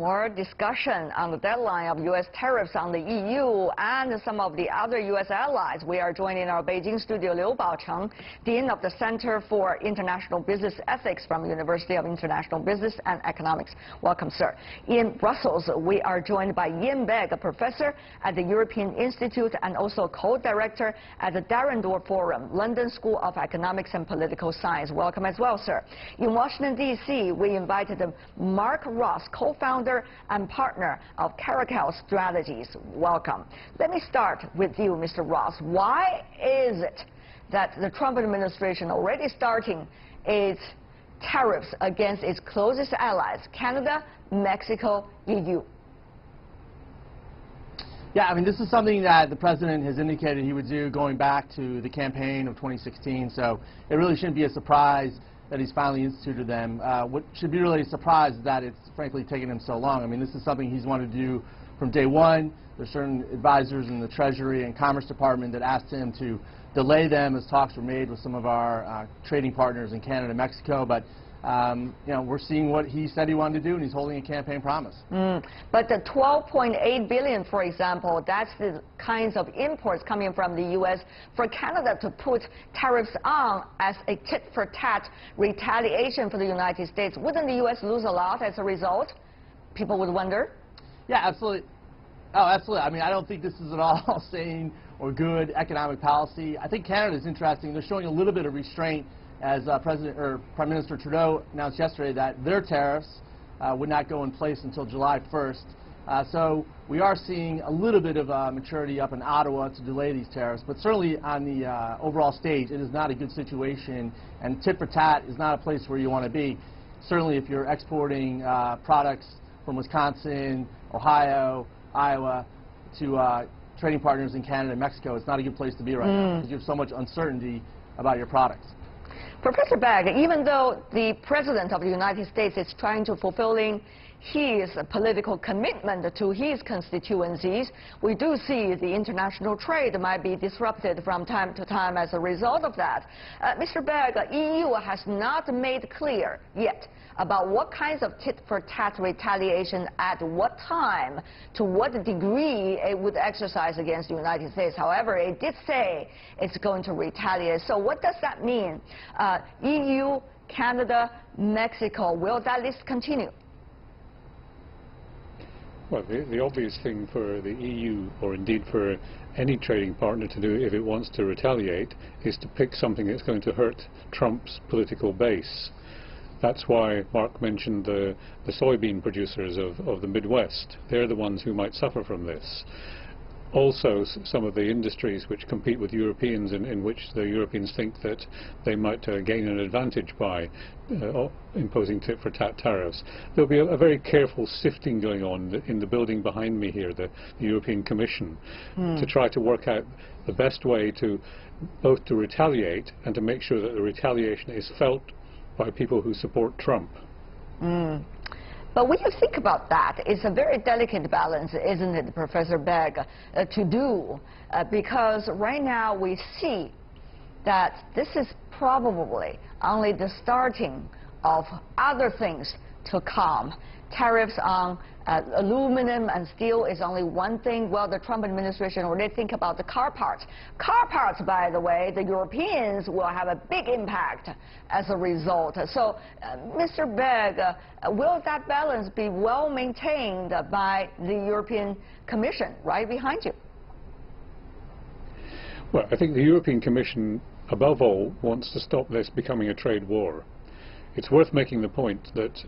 more discussion on the deadline of U.S. tariffs on the EU and some of the other U.S. allies. We are joined in our Beijing studio Liu Baocheng, Dean of the Center for International Business Ethics from University of International Business and Economics. Welcome, sir. In Brussels, we are joined by Ian Begg, a professor at the European Institute and also co-director at the Darendorf Forum, London School of Economics and Political Science. Welcome as well, sir. In Washington, D.C., we invited Mark Ross, co-founder and partner of Caracal Strategies. Welcome. Let me start with you, Mr. Ross. Why is it that the Trump administration already starting its tariffs against its closest allies, Canada, Mexico, EU? Yeah, I mean, this is something that the president has indicated he would do going back to the campaign of 2016, so it really shouldn't be a surprise that he's finally instituted them. What should be really a surprise is that it's frankly taken him so long. I mean, this is something he's wanted to do from day one. There's certain advisors in the Treasury and Commerce Department that asked him to delay them as talks were made with some of our trading partners in Canada and Mexico. But you know, we're seeing what he said he wanted to do, and he's holding a campaign promise. But the $12.8 billion, for example, that's the kinds of imports coming from the U.S. for Canada to put tariffs on as a tit-for-tat retaliation for the United States. Wouldn't the U.S. lose a lot as a result? People would wonder. Yeah, absolutely. Oh, absolutely. I mean, I don't think this is at all sane or good economic policy. I think Canada is interesting. They're showing a little bit of restraint, as Prime Minister Trudeau announced yesterday that their tariffs would not go in place until July 1st. So we are seeing a little bit of maturity up in Ottawa to delay these tariffs, but certainly on the overall stage, it is not a good situation, and tit-for-tat is not a place where you want to be. Certainly if you're exporting products from Wisconsin, Ohio, Iowa to trading partners in Canada and Mexico, it's not a good place to be right now because you have so much uncertainty about your products. Professor Begg, even though the President of the United States is trying to fulfilling his political commitment to his constituencies, we do see the international trade might be disrupted from time to time as a result of that. Mr. Begg, EU has not made clear yet about what kinds of tit-for-tat retaliation at what time, to what degree it would exercise against the United States. However, it did say it's going to retaliate. So what does that mean? EU, Canada, Mexico, will that list continue? Well, the obvious thing for the EU, or indeed for any trading partner to do if it wants to retaliate, is to pick something that's going to hurt Trump's political base. That's why Mark mentioned the soybean producers of the Midwest. They're the ones who might suffer from this. Also, some of the industries which compete with Europeans, in which the Europeans think that they might gain an advantage by imposing tit-for-tat tariffs. There'll be a very careful sifting going on in the building behind me here, the European Commission, to try to work out the best way to both to retaliate and to make sure that the retaliation is felt by people who support Trump. But when you think about that, it's a very delicate balance, isn't it, Professor Begg, to do? Because right now we see that this is probably only the starting of other things to come. Tariffs on aluminum and steel is only one thing. Well, the Trump administration already think about the car parts. Car parts, by the way, the Europeans will have a big impact as a result. So, Mr. Begg, will that balance be well maintained by the European Commission right behind you? Well, I think the European Commission, above all, wants to stop this becoming a trade war. It's worth making the point that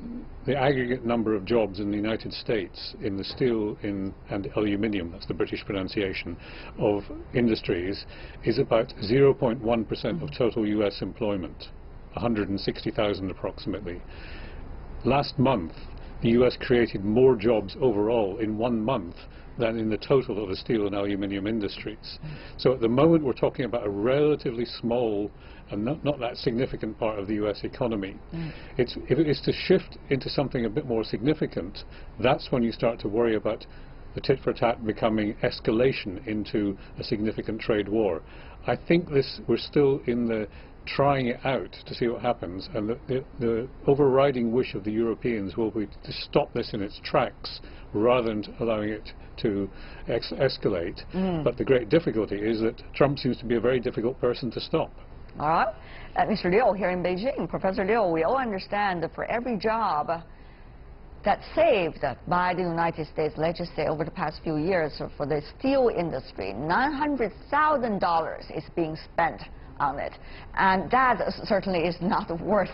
the aggregate number of jobs in the United States in the steel and aluminium, that's the British pronunciation, of industries is about 0.1% of total US employment, 160,000 approximately. Last month, the US created more jobs overall in 1 month than in the total of the steel and aluminium industries. So at the moment we're talking about a relatively small and not that significant part of the US economy. If it is to shift into something a bit more significant, that's when you start to worry about the tit-for-tat becoming escalation into a significant trade war. I think we're still in the trying it out to see what happens, and the overriding wish of the Europeans will be to stop this in its tracks rather than allowing it to escalate. But the great difficulty is that Trump seems to be a very difficult person to stop. All right. Mr. Liu here in Beijing. Professor Liu, we all understand that for every job that's saved by the United States legislature over the past few years for the steel industry, $900,000 is being spent on it. And that certainly is not worth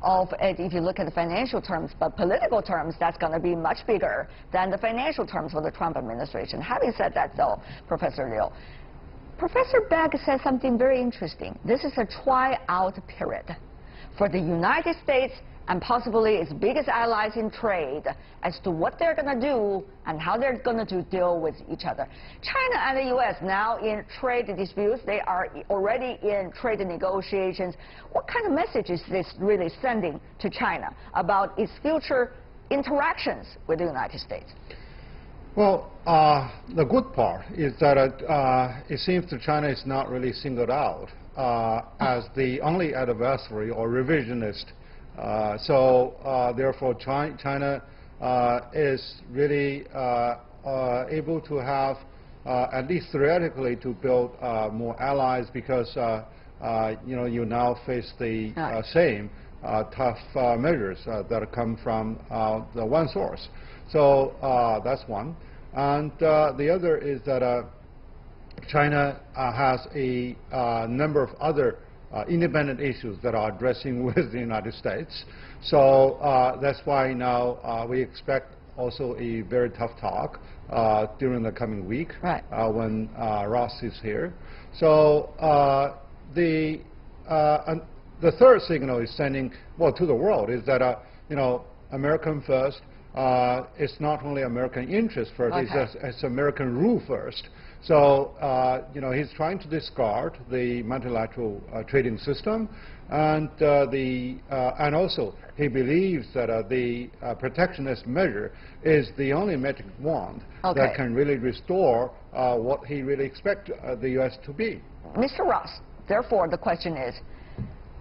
of it if you look at the financial terms, but political terms, that's going to be much bigger than the financial terms for the Trump administration. Having said that, though, Professor Liu, Professor Beck said something very interesting. This is a try-out period for the United States and possibly its biggest allies in trade as to what they're going to do and how they're going to deal with each other. China and the U.S. now in trade disputes. They are already in trade negotiations. What kind of message is this really sending to China about its future interactions with the United States? Well, the good part is that it seems that China is not really singled out as the only adversary or revisionist. Therefore, China is really able to have, at least theoretically, to build more allies because you now face the same tough measures that come from the one source. So that's one. And the other is that China has a number of other independent issues that are addressing with the United States. So that's why now we expect also a very tough talk during the coming week when Ross is here. So the third signal is sending, well, to the world is that American first. It's not only American interest first, it's American rule first. So, he's trying to discard the multilateral trading system, and also he believes that the protectionist measure is the only magic wand that can really restore what he really expects the U.S. to be. Mr. Ross, therefore, the question is,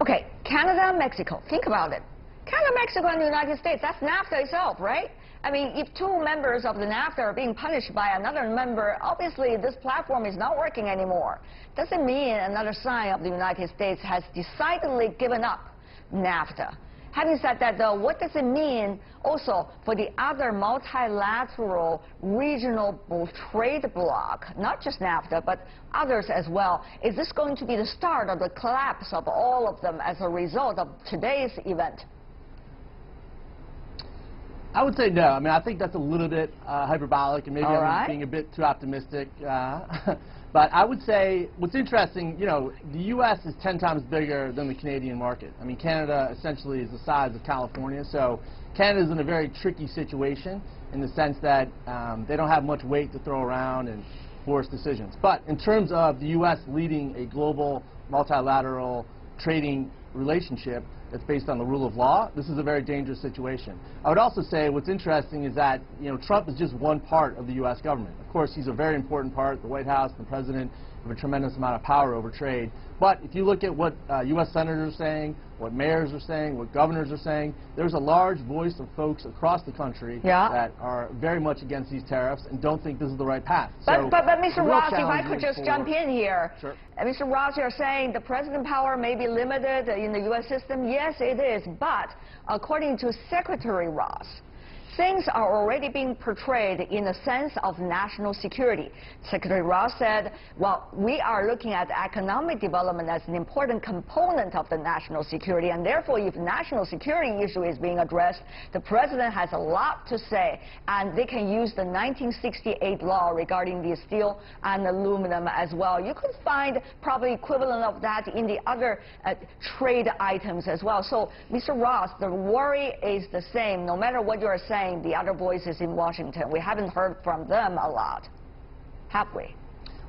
okay, Canada and Mexico, think about it. Canada, Mexico, and the United States, that's NAFTA itself, right? I mean, if two members of the NAFTA are being punished by another member, obviously this platform is not working anymore. Doesn't mean another sign of the United States has decidedly given up NAFTA. Having said that, though, what does it mean also for the other multilateral regional trade bloc, not just NAFTA, but others as well? Is this going to be the start of the collapse of all of them as a result of today's event? I would say no. I mean, I think that's a little bit hyperbolic, and maybe I'm being a bit too optimistic. But I would say what's interesting, the U.S. is 10 times bigger than the Canadian market. I mean, Canada essentially is the size of California, so Canada's in a very tricky situation in the sense that they don't have much weight to throw around and force decisions. But in terms of the U.S. leading a global multilateral trading relationship that's based on the rule of law, this is a very dangerous situation. I would also say what's interesting is that Trump is just one part of the U.S. government. Of course, he's a very important part. The White House, the President have a tremendous amount of power over trade. But if you look at what U.S. senators are saying, what mayors are saying, what governors are saying, there's a large voice of folks across the country that are very much against these tariffs and don't think this is the right path. But Mr. Ross, if I could just jump in here. Sure. Mr. Ross, you're saying the president power may be limited in the U.S. system. Yes, it is. But according to Secretary Ross, things are already being portrayed in a sense of national security. Secretary Ross said, well, we are looking at economic development as an important component of the national security, and therefore if national security issue is being addressed, the president has a lot to say, and they can use the 1968 law regarding the steel and aluminum as well. You could find probably equivalent of that in the other trade items as well. So, Mr. Ross, the worry is the same, no matter what you're saying. The other voices in Washington, we haven't heard from them a lot, have we?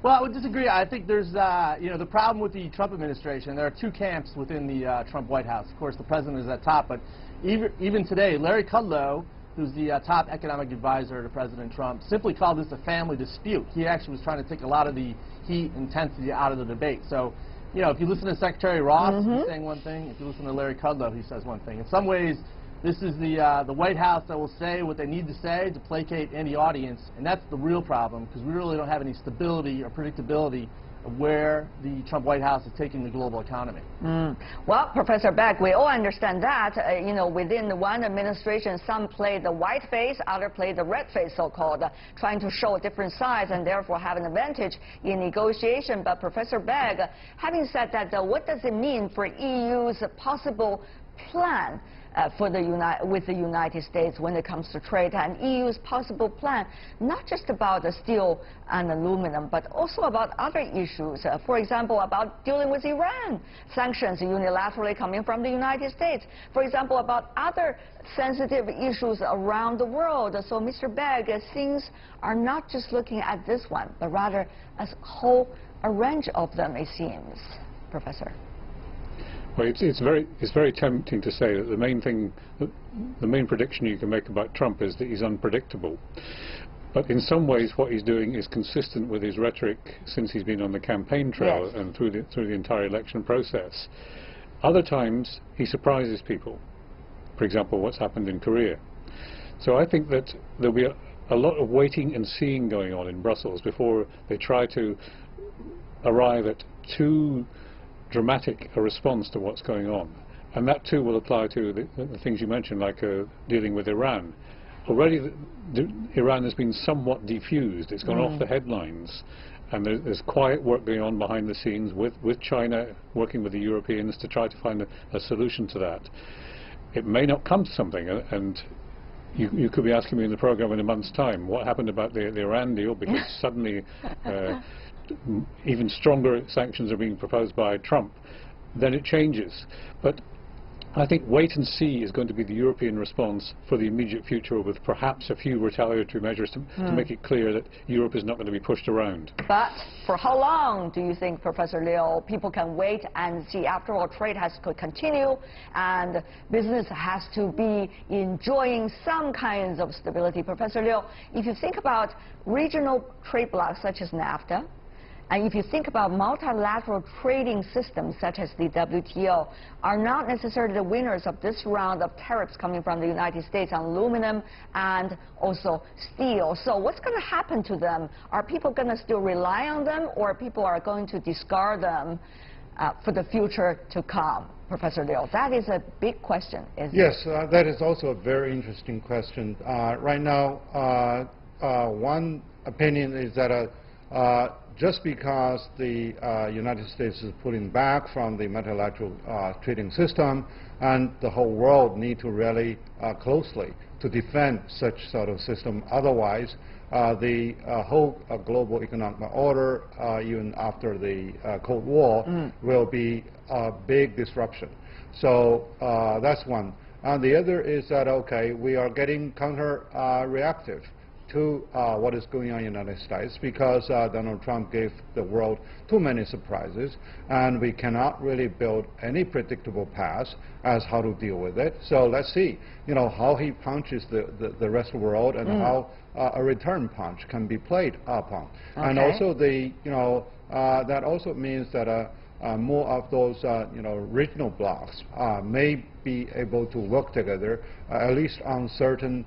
Well, I would disagree. I think there's, the problem with the Trump administration. There are two camps within the Trump White House. Of course, the president is at top, but even today, Larry Kudlow, who's the top economic advisor to President Trump, simply called this a family dispute. He actually was trying to take a lot of the heat intensity out of the debate. So, you know, if you listen to Secretary Ross, he's saying one thing. If you listen to Larry Kudlow, he says one thing. In some ways, this is the White House that will say what they need to say to placate any audience, and that's the real problem, because we really don't have any stability or predictability of where the Trump White House is taking the global economy. Well, Professor Beck, we all understand that. You know, within the one administration, some play the white face, others play the red face, so-called, trying to show different sides and therefore have an advantage in negotiation. But Professor Beck, having said that, what does it mean for EU's possible plan with the United States when it comes to trade, and EU's possible plan, not just about the steel and aluminum, but also about other issues. For example, about dealing with Iran, sanctions unilaterally coming from the United States. For example, about other sensitive issues around the world. So, Mr. Begg, things are not just looking at this one, but rather as a range of them, it seems, Professor. Well, it's very tempting to say that the main prediction you can make about Trump is that he's unpredictable. But in some ways, what he's doing is consistent with his rhetoric since he's been on the campaign trail and through the entire election process. Other times, he surprises people. For example, what's happened in Korea. So I think that there'll be a lot of waiting and seeing going on in Brussels before they try to arrive at too dramatic a response to what's going on. And that too will apply to the things you mentioned, like dealing with Iran. Already Iran has been somewhat defused. It's gone off the headlines, and there's quiet work going on behind the scenes with China working with the Europeans to try to find a solution to that. It may not come to something, and you could be asking me in the program in a month's time what happened about the Iran deal, because suddenly even stronger sanctions are being proposed by Trump. Then it changes. But I think wait and see is going to be the European response for the immediate future, with perhaps a few retaliatory measures to make it clear that Europe is not going to be pushed around. But for how long do you think, Professor Liu, people can wait and see? After all, trade has to continue, and business has to be enjoying some kinds of stability. Professor Liu, if you think about regional trade blocs such as NAFTA, and if you think about multilateral trading systems such as the WTO, are not necessarily the winners of this round of tariffs coming from the United States on aluminum and also steel. So what's going to happen to them? Are people going to still rely on them, or people are going to discard them for the future to come? Professor Liu, that is a big question, isn't it? Yes, that is also a very interesting question. Right now, one opinion is that just because the United States is pulling back from the multilateral trading system, and the whole world need to really closely to defend such sort of system. Otherwise, the whole global economic order, even after the Cold War, will be a big disruption. So that's one. And the other is that, okay, we are getting counter-reactive to what is going on in the United States, because Donald Trump gave the world too many surprises, and we cannot really build any predictable path as how to deal with it. So let's see, how he punches the rest of the world, and how a return punch can be played upon. Okay. And also that also means that more of those regional blocs may be able to work together, at least on certain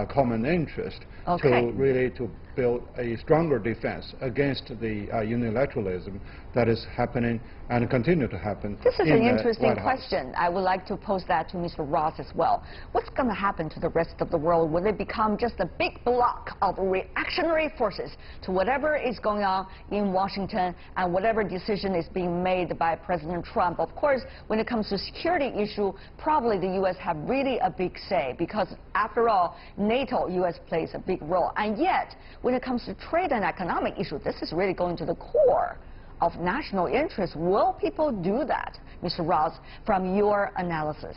common interest, to really build a stronger defense against the unilateralism that is happening and continue to happen. This is an interesting question. I would like to pose that to Mr. Ross as well. What's going to happen to the rest of the world? Will it become just a big block of reactionary forces to whatever is going on in Washington and whatever decision is being made by President Trump? Of course, when it comes to security issue, probably the U.S. have really a big say, because after all, NATO, U.S. plays a big role. And yet, when it comes to trade and economic issues, this is really going to the core of national interest. Will people do that, Mr. Ross, from your analysis?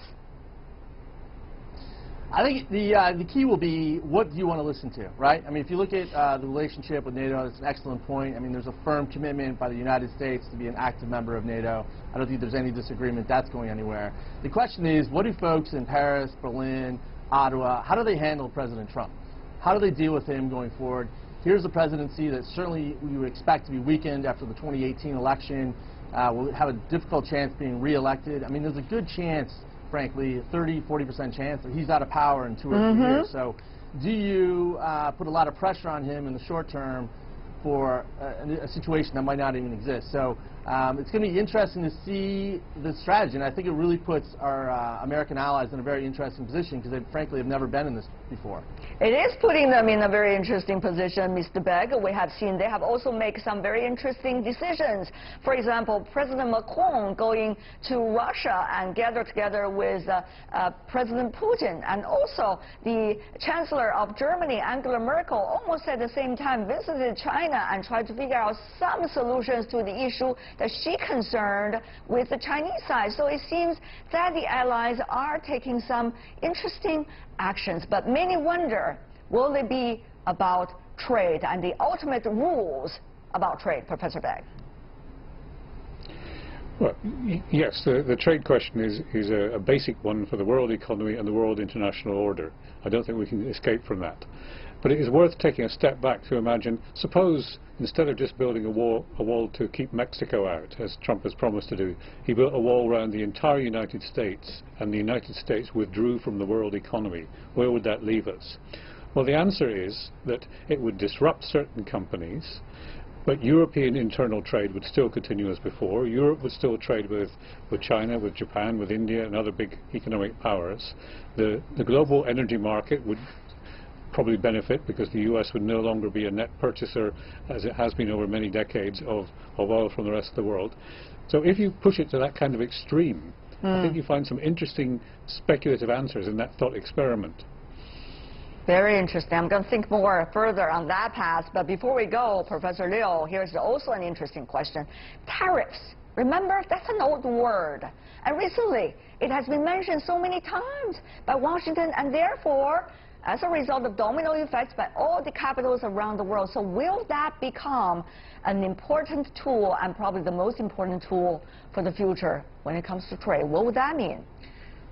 I think the key will be, what do you want to listen to, right? I mean, if you look at the relationship with NATO, it's an excellent point. I mean, there's a firm commitment by the United States to be an active member of NATO. I don't think there's any disagreement that's going anywhere. The question is, what do folks in Paris, Berlin, Ottawa, how do they handle President Trump? How do they deal with him going forward? Here's a presidency that certainly we would expect to be weakened after the 2018 election. will have a difficult chance being re-elected. I mean, there's a good chance, frankly, 30–40% chance that he's out of power in 2 or 3 years. So do you put a lot of pressure on him in the short term for a situation that might not even exist? So it's going to be interesting to see the strategy, and I think it really puts our American allies in a very interesting position because they frankly have never been in this before. It is putting them in a very interesting position, Mr. Begg. We have seen they have also made some very interesting decisions. For example, President Macron going to Russia and gather together with President Putin, and also the Chancellor of Germany, Angela Merkel, almost at the same time visited China and tried to figure out some solutions to the issue that she concerned with the Chinese side. So it seems that the allies are taking some interesting actions, but many wonder, will they be about trade and the ultimate rules about trade, Professor Begg? Well, yes, the trade question is a basic one for the world economy and the world international order. I don't think we can escape from that. But it is worth taking a step back to imagine, suppose instead of just building a wall to keep Mexico out, as Trump has promised to do, he built a wall around the entire United States, and the United States withdrew from the world economy. Where would that leave us? Well, the answer is that it would disrupt certain companies, but European internal trade would still continue as before. Europe would still trade with China, with Japan, with India, and other big economic powers. The global energy market would probably benefit because the US would no longer be a net purchaser, as it has been over many decades, of oil from the rest of the world. So if you push it to that kind of extreme, I think you find some interesting speculative answers in that thought experiment. Very interesting. I'm going to think more further on that path. But before we go, Professor Liu, here's also an interesting question. Tariffs. Remember, that's an old word. And recently, it has been mentioned so many times by Washington, and therefore, as a result of domino effects by all the capitals around the world. So will that become an important tool, and probably the most important tool for the future when it comes to trade? What would that mean?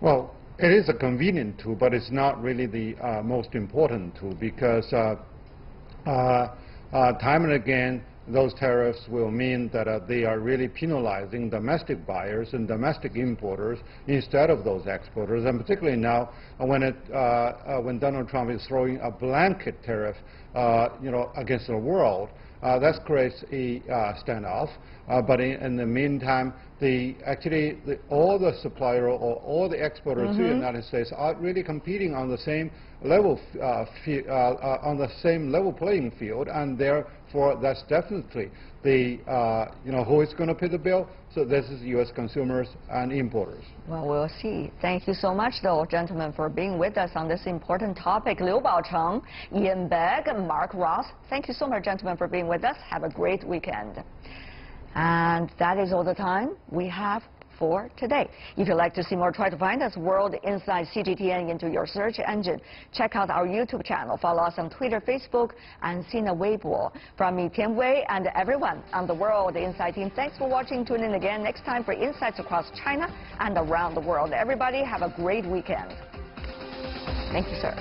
Well, it is a convenient tool, but it's not really the most important tool, because time and again, those tariffs will mean that they are really penalizing domestic buyers and domestic importers instead of those exporters. And particularly now, when Donald Trump is throwing a blanket tariff, against the world, that creates a standoff. But in the meantime, all the supplier or all the exporters to the United States are really competing on the same level, on the same level playing field, and therefore that's definitely the who is going to pay the bill. So this is U.S. consumers and importers. Well, we'll see. Thank you so much, though, gentlemen, for being with us on this important topic. Liu Baocheng, Ian Begg, and Mark Ross. Thank you so much, gentlemen, for being with us. Have a great weekend. And that is all the time we have for today. If you'd like to see more, try to find us World Inside CGTN into your search engine. Check out our YouTube channel. Follow us on Twitter, Facebook, and Sina Weibo. From me, Tian Wei, and everyone on the World Inside team, thanks for watching. Tune in again next time for insights across China and around the world. Everybody have a great weekend. Thank you, sir.